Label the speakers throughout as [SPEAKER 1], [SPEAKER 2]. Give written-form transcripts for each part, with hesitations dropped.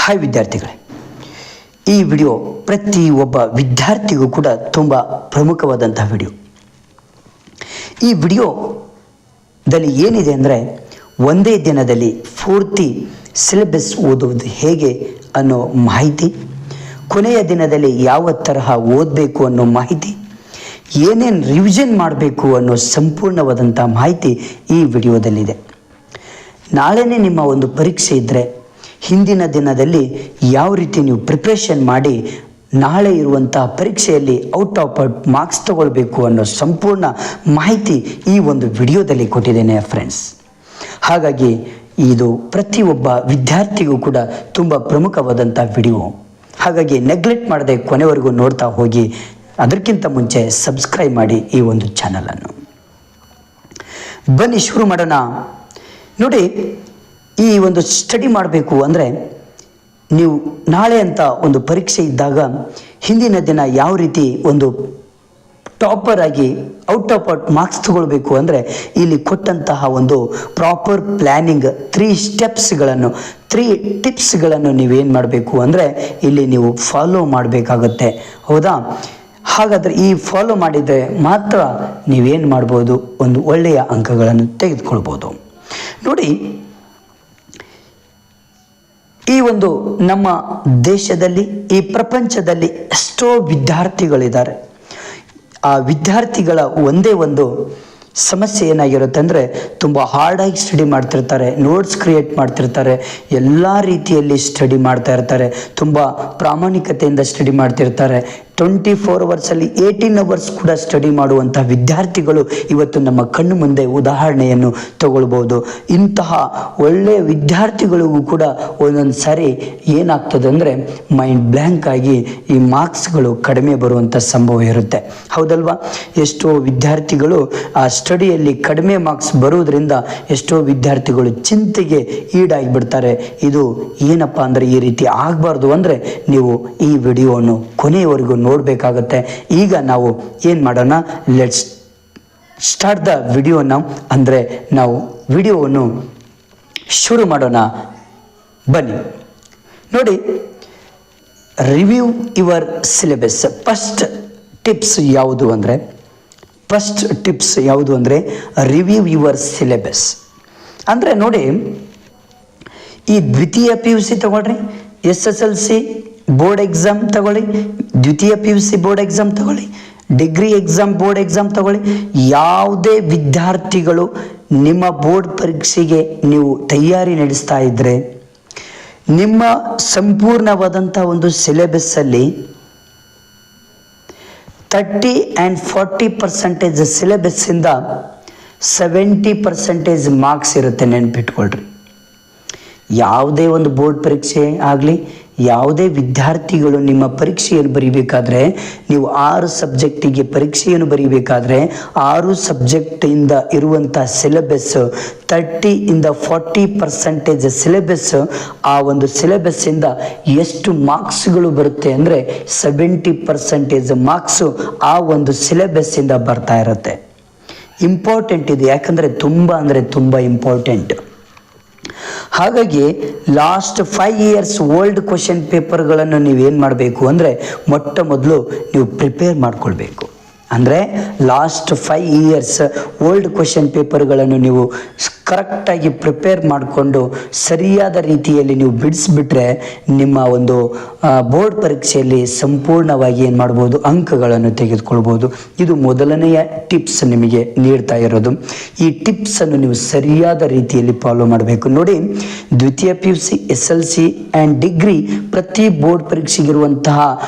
[SPEAKER 1] Hi ವಿದ್ಯಾರ್ಥಿಗಳೇ, ಈ video ಪ್ರತಿ ಒಬ್ಬ ವಿದ್ಯಾರ್ಥಿಗೂ ಕೂಡ ತುಂಬ ಪ್ರಮುಖವಾದಂತಹ ವಿಡಿಯೋ. ಈ ವಿಡಿಯೋದಲ್ಲಿ ಏನಿದೆ ಅಂದರೆ, ಒಂದೇ ದಿನದಲ್ಲಿ ಪೂರ್ತಿ ಸಿಲೆಬಸ್ ಓದುವುದು ಹೇಗೆ ಅನ್ನೋ ಮಾಹಿತಿ, ಕೊನೆಯ ದಿನದಲ್ಲಿ ಯಾವ ತರಹ ಓದಬೇಕು ಅನ್ನೋ ಮಾಹಿತಿ, ಏನೇನು ರಿವಿಷನ್ ಮಾಡಬೇಕು ಅನ್ನೋ ಸಂಪೂರ್ಣವಾದಂಥ ಮಾಹಿತಿ ಈ ವಿಡಿಯೋದಲ್ಲಿದೆ. ನಾಳೆನೇ ನಿಮ್ಮ ಒಂದು ಪರೀಕ್ಷೆ ಇದ್ದರೆ ಹಿಂದಿನ ದಿನದಲ್ಲಿ ಯಾವ ರೀತಿ ನೀವು ಪ್ರಿಪ್ರೇಷನ್ ಮಾಡಿ ನಾಳೆ ಇರುವಂತಹ ಪರೀಕ್ಷೆಯಲ್ಲಿ ಔಟ್ ಆಫ್ ಮಾರ್ಕ್ಸ್ ತಗೊಳ್ಬೇಕು ಅನ್ನೋ ಸಂಪೂರ್ಣ ಮಾಹಿತಿ ಈ ಒಂದು ವಿಡಿಯೋದಲ್ಲಿ ಕೊಟ್ಟಿದ್ದೇನೆ ಫ್ರೆಂಡ್ಸ್. ಹಾಗಾಗಿ ಇದು ಪ್ರತಿಯೊಬ್ಬ ವಿದ್ಯಾರ್ಥಿಗೂ ಕೂಡ ತುಂಬ ಪ್ರಮುಖವಾದಂಥ ವಿಡಿಯೋ. ಹಾಗಾಗಿ ನೆಗ್ಲೆಕ್ಟ್ ಮಾಡದೆ ಕೊನೆವರೆಗೂ ನೋಡ್ತಾ ಹೋಗಿ. ಅದಕ್ಕಿಂತ ಮುಂಚೆ ಸಬ್ಸ್ಕ್ರೈಬ್ ಮಾಡಿ ಈ ಒಂದು ಚಾನಲನ್ನು. ಬನ್ನಿ ಶುರು ಮಾಡೋಣ. ನೋಡಿ, ಈ ಒಂದು ಸ್ಟಡಿ ಮಾಡಬೇಕು ಅಂದರೆ ನೀವು ನಾಳೆ ಅಂತ ಒಂದು ಪರೀಕ್ಷೆ ಇದ್ದಾಗ ಹಿಂದಿನ ದಿನ ಯಾವ ರೀತಿ ಒಂದು ಟಾಪರ್ ಆಗಿ ಔಟ್ ಆಫ್ ಮಾರ್ಕ್ಸ್ ತಗೊಳ್ಬೇಕು ಅಂದರೆ ಇಲ್ಲಿ ಕೊಟ್ಟಂತಹ ಒಂದು ಪ್ರಾಪರ್ ಪ್ಲ್ಯಾನಿಂಗ್ 3 ಟಿಪ್ಸ್ಗಳನ್ನು ನೀವೇನು ಮಾಡಬೇಕು ಅಂದರೆ ಇಲ್ಲಿ ನೀವು ಫಾಲೋ ಮಾಡಬೇಕಾಗತ್ತೆ. ಹೌದಾ? ಹಾಗಾದರೆ ಈ ಫಾಲೋ ಮಾಡಿದರೆ ಮಾತ್ರ ನೀವೇನು ಮಾಡ್ಬೋದು, ಒಂದು ಒಳ್ಳೆಯ ಅಂಕಗಳನ್ನು ತೆಗೆದುಕೊಳ್ಬೋದು. ನೋಡಿ, ಈ ಒಂದು ನಮ್ಮ ದೇಶದಲ್ಲಿ, ಈ ಪ್ರಪಂಚದಲ್ಲಿ ಎಷ್ಟೋ ವಿದ್ಯಾರ್ಥಿಗಳಿದ್ದಾರೆ. ಆ ವಿದ್ಯಾರ್ಥಿಗಳ ಒಂದೇ ಒಂದು ಸಮಸ್ಯೆ ಏನಾಗಿರುತ್ತೆ ಅಂದರೆ, ತುಂಬ ಹಾರ್ಡಾಗಿ ಸ್ಟಡಿ ಮಾಡ್ತಿರ್ತಾರೆ, ನೋಟ್ಸ್ ಕ್ರಿಯೇಟ್ ಮಾಡ್ತಿರ್ತಾರೆ, ಎಲ್ಲ ರೀತಿಯಲ್ಲಿ ಸ್ಟಡಿ ಮಾಡ್ತಾ ಇರ್ತಾರೆ, ತುಂಬ ಪ್ರಾಮಾಣಿಕತೆಯಿಂದ ಸ್ಟಡಿ ಮಾಡ್ತಿರ್ತಾರೆ. 24 ಅವರ್ಸಲ್ಲಿ 18 ಅವರ್ಸ್ ಕೂಡ ಸ್ಟಡಿ ಮಾಡುವಂಥ ವಿದ್ಯಾರ್ಥಿಗಳು ಇವತ್ತು ನಮ್ಮ ಕಣ್ಣು ಮುಂದೆ ಉದಾಹರಣೆಯನ್ನು ತಗೊಳ್ಬೋದು. ಇಂತಹ ಒಳ್ಳೆಯ ವಿದ್ಯಾರ್ಥಿಗಳಿಗೂ ಕೂಡ ಒಂದೊಂದು ಸಾರಿ ಏನಾಗ್ತದೆ ಅಂದರೆ ಮೈಂಡ್ ಬ್ಲ್ಯಾಂಕ್ ಆಗಿ ಈ ಮಾರ್ಕ್ಸ್ಗಳು ಕಡಿಮೆ ಬರುವಂಥ ಸಂಭವ ಇರುತ್ತೆ. ಹೌದಲ್ವಾ? ಎಷ್ಟೋ ವಿದ್ಯಾರ್ಥಿಗಳು ಆ ಸ್ಟಡಿಯಲ್ಲಿ ಕಡಿಮೆ ಮಾರ್ಕ್ಸ್ ಬರುವುದರಿಂದ ಎಷ್ಟೋ ವಿದ್ಯಾರ್ಥಿಗಳು ಚಿಂತೆಗೆ ಈಡಾಗಿಬಿಡ್ತಾರೆ. ಇದು ಏನಪ್ಪ ಅಂದರೆ ಈ ರೀತಿ ಆಗಬಾರ್ದು ಅಂದರೆ ನೀವು ಈ ವಿಡಿಯೋವನ್ನು ಕೊನೆಯವರೆಗೂ ನೋಡಬೇಕಾಗತ್ತೆ. ಈಗ ನಾವು ಏನು ಮಾಡೋಣ, ಲೆಟ್ಸ್ ಸ್ಟಾರ್ಟ್ ದ ವಿಡಿಯೋನ. ಅಂದರೆ ನಾವು ವಿಡಿಯೋವನ್ನು ಶುರು ಮಾಡೋಣ. ಬನ್ನಿ. ನೋಡಿ, review your syllabus. First tips ಯಾವುದು ಅಂದರೆ ರಿವ್ಯೂ ಯುವರ್ ಸಿಲೆಬಸ್. ಅಂದರೆ ನೋಡಿ, ಈ ದ್ವಿತೀಯ PUC ತಗೊಳ್ರಿ, SSLC ಬೋರ್ಡ್ ಎಕ್ಸಾಮ್ ತಗೊಳ್ಳಿ, ದ್ವಿತೀಯ PUC ಬೋರ್ಡ್ ಎಕ್ಸಾಮ್ ತಗೊಳ್ಳಿ, ಡಿಗ್ರಿ ಎಕ್ಸಾಮ್ ಬೋರ್ಡ್ ಎಕ್ಸಾಮ್ ತಗೊಳ್ಳಿ. ಯಾವುದೇ ವಿದ್ಯಾರ್ಥಿಗಳು ನಿಮ್ಮ ಬೋರ್ಡ್ ಪರೀಕ್ಷೆಗೆ ನೀವು ತಯಾರಿ ನಡೆಸ್ತಾ ಇದ್ದರೆ ನಿಮ್ಮ ಸಂಪೂರ್ಣವಾದಂಥ ಒಂದು ಸಿಲೆಬಸ್ಸಲ್ಲಿ 30 and 40% ಸಿಲೆಬಸ್ಸಿಂದ 70% ಮಾರ್ಕ್ಸ್ ಇರುತ್ತೆ. ನೆನ್ಪಿಟ್ಕೊಳ್ರಿ. ಯಾವುದೇ ಒಂದು ಬೋರ್ಡ್ ಪರೀಕ್ಷೆ ಆಗಲಿ, ಯಾವುದೇ ವಿದ್ಯಾರ್ಥಿಗಳು ನಿಮ್ಮ ಪರೀಕ್ಷೆಯನ್ನು ಬರೀಬೇಕಾದ್ರೆ, ನೀವು 6 ಸಬ್ಜೆಕ್ಟಿಗೆ ಪರೀಕ್ಷೆಯನ್ನು ಬರೀಬೇಕಾದ್ರೆ 6 ಸಬ್ಜೆಕ್ಟಿಂದ ಇರುವಂಥ ಸಿಲೆಬಸ್ 30-40% ಸಿಲೆಬಸ್. ಆ ಒಂದು ಸಿಲೆಬಸ್ಸಿಂದ ಎಷ್ಟು ಮಾರ್ಕ್ಸ್ಗಳು ಬರುತ್ತೆ ಅಂದರೆ 70% ಮಾರ್ಕ್ಸು ಆ ಒಂದು ಸಿಲೆಬಸ್ಸಿಂದ ಬರ್ತಾ ಇರುತ್ತೆ. ಇಂಪಾರ್ಟೆಂಟ್ ಇದೆ, ಯಾಕಂದರೆ ತುಂಬ ಇಂಪಾರ್ಟೆಂಟ್. ಹಾಗಾಗಿ ಲಾಸ್ಟ್ 5 ಇಯರ್ಸ್ ಓಲ್ಡ್ ಕ್ವಶನ್ ಪೇಪರ್ಗಳನ್ನು ನೀವೇನು ಮಾಡಬೇಕು ಅಂದರೆ ಮೊಟ್ಟ ಮೊದಲು ನೀವು ಪ್ರಿಪೇರ್ ಮಾಡ್ಕೊಳ್ಬೇಕು. ಅಂದರೆ ಲಾಸ್ಟ್ 5 ಇಯರ್ಸ್ ಓಲ್ಡ್ ಕ್ವಶನ್ ಪೇಪರ್ಗಳನ್ನು ನೀವು ಕರೆಕ್ಟಾಗಿ ಪ್ರಿಪೇರ್ ಮಾಡಿಕೊಂಡು ಸರಿಯಾದ ರೀತಿಯಲ್ಲಿ ನೀವು ಬಿಡಿಸ್ಬಿಟ್ರೆ ನಿಮ್ಮ ಒಂದು ಬೋರ್ಡ್ ಪರೀಕ್ಷೆಯಲ್ಲಿ ಸಂಪೂರ್ಣವಾಗಿ ಏನು ಮಾಡ್ಬೋದು, ಅಂಕಗಳನ್ನು ತೆಗೆದುಕೊಳ್ಬೋದು. ಇದು ಮೊದಲನೆಯ ಟಿಪ್ಸ್ ನಿಮಗೆ ನೀಡ್ತಾ ಇರೋದು. ಈ ಟಿಪ್ಸನ್ನು ನೀವು ಸರಿಯಾದ ರೀತಿಯಲ್ಲಿ ಫಾಲೋ ಮಾಡಬೇಕು. ನೋಡಿ, ದ್ವಿತೀಯ PUC, SLC ಆ್ಯಂಡ್ ಡಿಗ್ರಿ ಪ್ರತಿ ಬೋರ್ಡ್ ಪರೀಕ್ಷೆಗಿರುವಂತಹ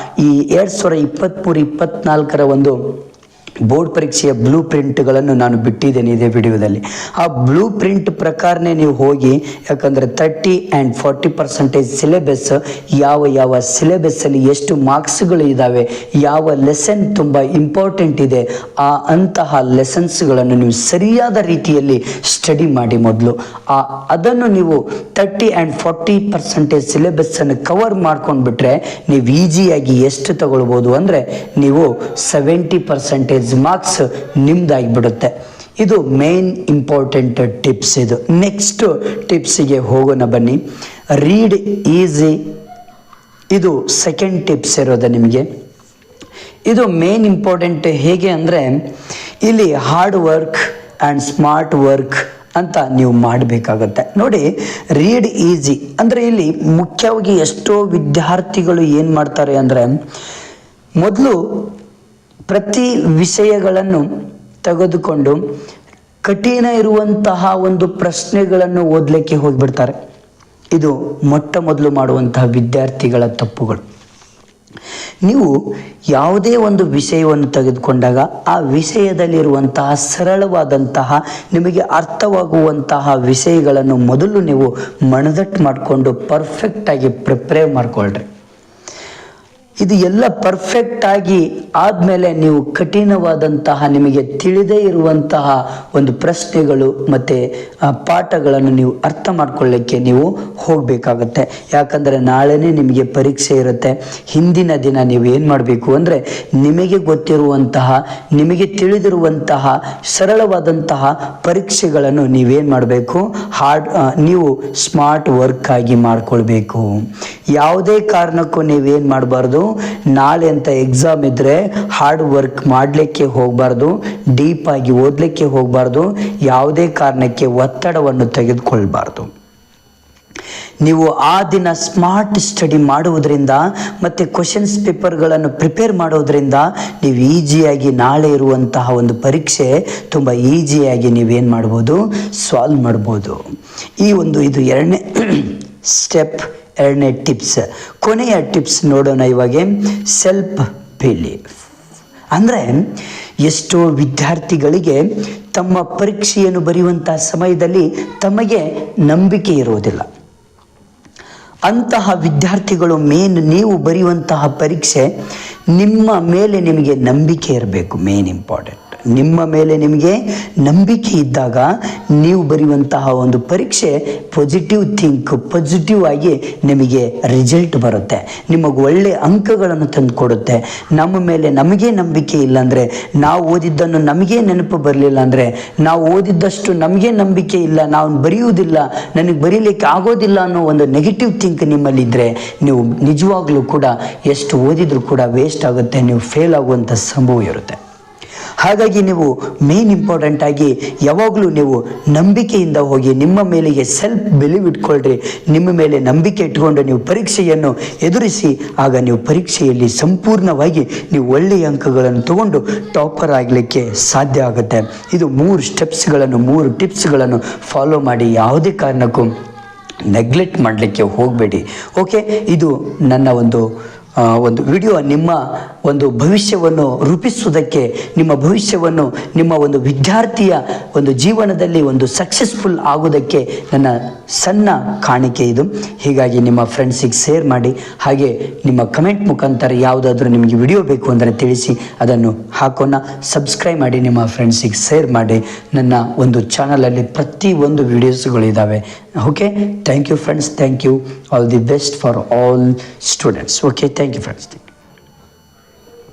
[SPEAKER 1] ಈ 2023-24 ಒಂದು ಬೋರ್ಡ್ ಪರೀಕ್ಷೆಯ ಬ್ಲೂ ಪ್ರಿಂಟ್ಗಳನ್ನು ನಾನು ಬಿಟ್ಟಿದ್ದೇನೆ ಇದೇ ವಿಡಿಯೋದಲ್ಲಿ. ಆ ಬ್ಲೂ ಪ್ರಿಂಟ್ ಪ್ರಕಾರನೇ ನೀವು ಹೋಗಿ, ಯಾಕಂದರೆ 30 and 40% ಸಿಲೆಬಸ್, ಯಾವ ಸಿಲೆಬಸ್ಸಲ್ಲಿ ಎಷ್ಟು ಮಾರ್ಕ್ಸ್ಗಳು ಇದ್ದಾವೆ, ಯಾವ ಲೆಸನ್ ತುಂಬ ಇಂಪಾರ್ಟೆಂಟ್ ಇದೆ, ಅಂತಹ ಲೆಸನ್ಸ್ಗಳನ್ನು ನೀವು ಸರಿಯಾದ ರೀತಿಯಲ್ಲಿ ಸ್ಟಡಿ ಮಾಡಿ. ಮೊದಲು ಅದನ್ನು ನೀವು 30 and 40% ಸಿಲೆಬಸ್ಸನ್ನು ಕವರ್ ಮಾಡ್ಕೊಂಡ್ಬಿಟ್ರೆ ನೀವು ಈಸಿಯಾಗಿ ಎಷ್ಟು ತಗೊಳ್ಬೋದು ಅಂದರೆ ನೀವು 70% ಮಾರ್ಕ್ಸ್ ನಿಮ್ದಾಗಿಬಿಡುತ್ತೆ. ಇದು ಮೇನ್ ಇಂಪಾರ್ಟೆಂಟ್ ಟಿಪ್ಸ್. ಇದು ನೆಕ್ಸ್ಟ್ ಟಿಪ್ಸಿಗೆ ಹೋಗೋಣ ಬನ್ನಿ. ರೀಡ್ ಈಸಿ ಇದು ಸೆಕೆಂಡ್ ಟಿಪ್ಸ್ ಇರೋದು ನಿಮಗೆ. ಇದು ಮೇನ್ ಇಂಪಾರ್ಟೆಂಟ್. ಹೇಗೆ ಅಂದರೆ ಇಲ್ಲಿ hard work and smart work ಅಂತ ನೀವು ಮಾಡಬೇಕಾಗತ್ತೆ. ನೋಡಿ, ರೀಡ್ ಈಸಿ ಅಂದರೆ ಇಲ್ಲಿ ಮುಖ್ಯವಾಗಿ ಎಷ್ಟೋ ವಿದ್ಯಾರ್ಥಿಗಳು ಏನು ಮಾಡ್ತಾರೆ ಅಂದರೆ ಮೊದಲು ಪ್ರತಿ ವಿಷಯಗಳನ್ನು ತೆಗೆದುಕೊಂಡು ಕಠಿಣ ಇರುವಂತಹ ಒಂದು ಪ್ರಶ್ನೆಗಳನ್ನು ಓದಲಿಕ್ಕೆ ಹೋಗಿಬಿಡ್ತಾರೆ. ಇದು ಮೊದಲು ಮಾಡುವಂತಹ ವಿದ್ಯಾರ್ಥಿಗಳ ತಪ್ಪುಗಳು. ನೀವು ಯಾವುದೇ ಒಂದು ವಿಷಯವನ್ನು ತೆಗೆದುಕೊಂಡಾಗ ಆ ವಿಷಯದಲ್ಲಿರುವಂತಹ ಸರಳವಾದಂತಹ ನಿಮಗೆ ಅರ್ಥವಾಗುವಂತಹ ವಿಷಯಗಳನ್ನು ಮೊದಲು ನೀವು ಮನದಟ್ಟು ಮಾಡಿಕೊಂಡು ಪರ್ಫೆಕ್ಟಾಗಿ ಪ್ರಿಪೇರ್ ಮಾಡಿಕೊಳ್ಳ್ರಿ. ಇದು ಎಲ್ಲ ಪರ್ಫೆಕ್ಟ್ ಆಗಿ ಆದಮೇಲೆ ನೀವು ಕಠಿಣವಾದಂತಹ ನಿಮಗೆ ತಿಳಿದೇ ಇರುವಂತಹ ಒಂದು ಪ್ರಶ್ನೆಗಳು ಮತ್ತು ಪಾಠಗಳನ್ನು ನೀವು ಅರ್ಥ ಮಾಡ್ಕೊಳ್ಳಿಕ್ಕೆ ನೀವು ಹೋಗಬೇಕಾಗತ್ತೆ. ಯಾಕಂದರೆ ನಾಳೆನೇ ನಿಮಗೆ ಪರೀಕ್ಷೆ ಇರುತ್ತೆ. ಹಿಂದಿನ ದಿನ ನೀವು ಏನು ಮಾಡಬೇಕು ಅಂದರೆ ನಿಮಗೆ ಗೊತ್ತಿರುವಂತಹ ನಿಮಗೆ ತಿಳಿದಿರುವಂತಹ ಸರಳವಾದಂತಹ ಪರೀಕ್ಷೆಗಳನ್ನು ನೀವೇನು ಮಾಡಬೇಕು, ನೀವು ಸ್ಮಾರ್ಟ್ ವರ್ಕ್ ಆಗಿ ಮಾಡಿಕೊಳ್ಬೇಕು. ಯಾವುದೇ ಕಾರಣಕ್ಕೂ ನೀವೇನು ಮಾಡಬಾರ್ದು, ನಾಳೆ ಅಂತ ಎಕ್ಸಾಮ್ ಇದ್ದರೆ ಹಾರ್ಡ್ ವರ್ಕ್ ಮಾಡಲಿಕ್ಕೆ ಹೋಗಬಾರ್ದು, ಡೀಪ್ ಆಗಿ ಓದಲಿಕ್ಕೆ ಹೋಗಬಾರ್ದು, ಯಾವುದೇ ಕಾರಣಕ್ಕೆ ಒತ್ತಡವನ್ನು ತೆಗೆದುಕೊಳ್ಬಾರ್ದು. ನೀವು ಆ ದಿನ ಸ್ಮಾರ್ಟ್ ಸ್ಟಡಿ ಮಾಡುವುದರಿಂದ ಮತ್ತು ಕ್ವಶನ್ಸ್ ಪೇಪರ್ಗಳನ್ನು ಪ್ರಿಪೇರ್ ಮಾಡೋದ್ರಿಂದ ನೀವು ಈಸಿಯಾಗಿ ನಾಳೆ ಇರುವಂತಹ ಒಂದು ಪರೀಕ್ಷೆ ತುಂಬ ಈಸಿಯಾಗಿ ನೀವೇನು ಮಾಡ್ಬೋದು, ಸಾಲ್ವ್ ಮಾಡ್ಬೋದು. ಇದು ಎರಡನೇ ಸ್ಟೆಪ್, ಎರಡನೇ ಟಿಪ್ಸ್. ಕೊನೆಯ ಟಿಪ್ಸ್ ನೋಡೋಣ ಇವಾಗ. ಸೆಲ್ಫ್ ಬಿಲೀಫ್ ಅಂದರೆ ಎಷ್ಟೋ ವಿದ್ಯಾರ್ಥಿಗಳಿಗೆ ತಮ್ಮ ಪರೀಕ್ಷೆಯನ್ನು ಬರೆಯುವಂಥ ಸಮಯದಲ್ಲಿ ತಮಗೆ ನಂಬಿಕೆ ಇರುವುದಿಲ್ಲ. ಅಂತಹ ವಿದ್ಯಾರ್ಥಿಗಳು ನೀವು ಬರೆಯುವಂತಹ ಪರೀಕ್ಷೆ ನಿಮ್ಮ ಮೇಲೆ ನಿಮಗೆ ನಂಬಿಕೆ ಇರಬೇಕು. ಮೇನ್ ಇಂಪಾರ್ಟೆಂಟ್, ನಿಮ್ಮ ಮೇಲೆ ನಿಮಗೆ ನಂಬಿಕೆ ಇದ್ದಾಗ ನೀವು ಬರೆಯುವಂತಹ ಒಂದು ಪರೀಕ್ಷೆ ಪಾಸಿಟಿವ್ ಆಗಿ ನಿಮಗೆ ರಿಸಲ್ಟ್ ಬರುತ್ತೆ, ನಿಮಗೆ ಒಳ್ಳೆಯ ಅಂಕಗಳನ್ನು ತಂದು ಕೊಡುತ್ತೆ. ನಮ್ಮ ಮೇಲೆ ನಮಗೆ ನಂಬಿಕೆ ಇಲ್ಲಾಂದರೆ, ನಾವು ಓದಿದ್ದನ್ನು ನಮಗೆ ನೆನಪು ಬರಲಿಲ್ಲ ಅಂದರೆ, ನಾವು ಓದಿದ್ದಷ್ಟು ನಮಗೆ ನಂಬಿಕೆ ಇಲ್ಲ, ನಾವು ಬರೆಯುವುದಿಲ್ಲ, ನನಗೆ ಬರೀಲಿಕ್ಕೆ ಆಗೋದಿಲ್ಲ ಅನ್ನೋ ಒಂದು ನೆಗೆಟಿವ್ ಥಿಂಕ್ ನಿಮ್ಮಲ್ಲಿದ್ದರೆ ನೀವು ನಿಜವಾಗ್ಲೂ ಕೂಡ ಎಷ್ಟು ಓದಿದರೂ ಕೂಡ ವೇಸ್ಟ್ ಆಗುತ್ತೆ, ನೀವು ಫೇಲ್ ಆಗುವಂಥ ಸಂಭವ ಇರುತ್ತೆ. ಹಾಗಾಗಿ ನೀವು ಮೇನ್ ಇಂಪಾರ್ಟೆಂಟ್ ಆಗಿ ಯಾವಾಗಲೂ ನೀವು ನಂಬಿಕೆಯಿಂದ ಹೋಗಿ ನಿಮ್ಮ ಮೇಲೆಗೆ ಸೆಲ್ಫ್ ಬಿಲೀವ್ ಇಟ್ಕೊಳ್ರಿ. ನಿಮ್ಮ ಮೇಲೆ ನಂಬಿಕೆ ಇಟ್ಕೊಂಡು ನೀವು ಪರೀಕ್ಷೆಯನ್ನು ಎದುರಿಸಿ, ಆಗ ನೀವು ಪರೀಕ್ಷೆಯಲ್ಲಿ ಸಂಪೂರ್ಣವಾಗಿ ನೀವು ಒಳ್ಳೆಯ ಅಂಕಗಳನ್ನು ತಗೊಂಡು ಟಾಪರ್ ಆಗಲಿಕ್ಕೆ ಸಾಧ್ಯ ಆಗುತ್ತೆ. ಇದು 3 ಸ್ಟೆಪ್ಸ್ಗಳನ್ನು 3 ಟಿಪ್ಸ್ಗಳನ್ನು ಫಾಲೋ ಮಾಡಿ, ಯಾವುದೇ ಕಾರಣಕ್ಕೂ ನೆಗ್ಲೆಕ್ಟ್ ಮಾಡಲಿಕ್ಕೆ ಹೋಗಬೇಡಿ. ಓಕೆ, ಇದು ನನ್ನ ಒಂದು ವಿಡಿಯೋ. ನಿಮ್ಮ ಒಂದು ಭವಿಷ್ಯವನ್ನು ರೂಪಿಸುವುದಕ್ಕೆ, ನಿಮ್ಮ ಭವಿಷ್ಯವನ್ನು ನಿಮ್ಮ ಒಂದು ವಿದ್ಯಾರ್ಥಿಯ ಒಂದು ಜೀವನದಲ್ಲಿ ಒಂದು ಸಕ್ಸಸ್ಫುಲ್ ಆಗೋದಕ್ಕೆ ನನ್ನ ಸಣ್ಣ ಕಾಣಿಕೆ ಇದು. ಹೀಗಾಗಿ ನಿಮ್ಮ ಫ್ರೆಂಡ್ಸಿಗೆ ಶೇರ್ ಮಾಡಿ, ಹಾಗೆ ನಿಮ್ಮ ಕಮೆಂಟ್ ಮುಖಾಂತರ ಯಾವುದಾದ್ರೂ ನಿಮಗೆ ವಿಡಿಯೋ ಬೇಕು ಅಂದರೆ ತಿಳಿಸಿ, ಅದನ್ನು ಹಾಕೋಣ. ಸಬ್ಸ್ಕ್ರೈಬ್ ಮಾಡಿ, ನಿಮ್ಮ ಫ್ರೆಂಡ್ಸಿಗೆ ಶೇರ್ ಮಾಡಿ. ನನ್ನ ಒಂದು ಚಾನಲಲ್ಲಿ ಪ್ರತಿಯೊಂದು ವಿಡಿಯೋಸ್ಗಳಿದ್ದಾವೆ. Okay, thank you friends, thank you. All the best for all students. Okay, thank you friends.